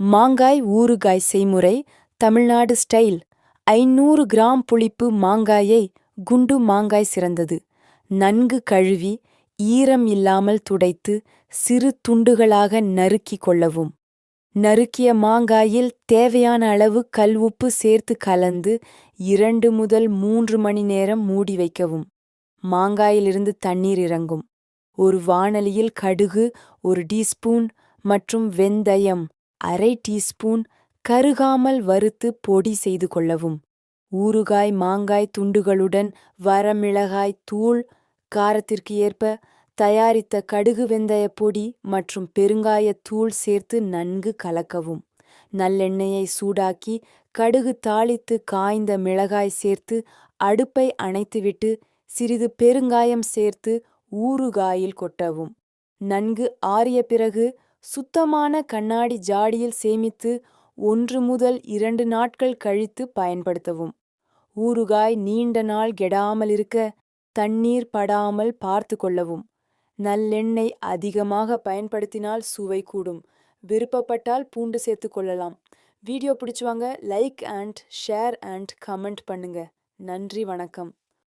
மாங்காய் ஊறுகாய் செய்முறை தமிழ்நாடு ஸ்டைல். 500 கிராம் புளிப்பு மாங்காயை குண்டு மாங்காய் சிறந்தது. நன்கு கழுவி ஈரம் இல்லாமல் துடைத்து சிறு துண்டுகளாக நறுக்கிக் கொள்ளவும். நறுக்கிய மாங்காயில் தேவையான அளவு கல் உப்பு சேர்த்து கலந்து 2 முதல் 3 மணி நேரம் மூடி வைக்கவும். மாங்காயிலிருந்து தண்ணீர் இறங்கும். ஒரு வாணலியில் கடுகு 1 டீஸ்பூன் மற்றும் வெந்தயம் 1/2 டீஸ்பூன் கருகாமல் வறுத்து பொடி செய்து கொள்ளவும். ஊறுகாய் மாங்காய் துண்டுகளுடன் வரமிளகாய் தூள், காரத்திற்கு ஏற்ப தயாரித்த கடுகு வெந்தய பொடி மற்றும் பெருங்காயத் தூள் சேர்த்து நன்கு கலக்கவும். நல்லெண்ணெயை சூடாக்கி கடுகு தாளித்து காய்ந்த மிளகாய் சேர்த்து அடுப்பை அணைத்துவிட்டு சிறிது பெருங்காயம் சேர்த்து ஊறுகாயில் கொட்டவும். நன்கு ஆறிய பிறகு சுத்தமான கண்ணாடி ஜாடியில் சேமித்து 1 முதல் 2 நாட்கள் கழித்து பயன்படுத்தவும். ஊறுகாய் நீண்ட நாள் கெடாமல் இருக்க தண்ணீர் படாமல் பார்த்து கொள்ளவும். நல்லெண்ணெய் அதிகமாக பயன்படுத்தினால் சுவை கூடும். விருப்பப்பட்டால் பூண்டு சேர்த்து கொள்ளலாம். வீடியோ பிடிச்சுவாங்க like and share and comment பண்ணுங்க. நன்றி, வணக்கம்.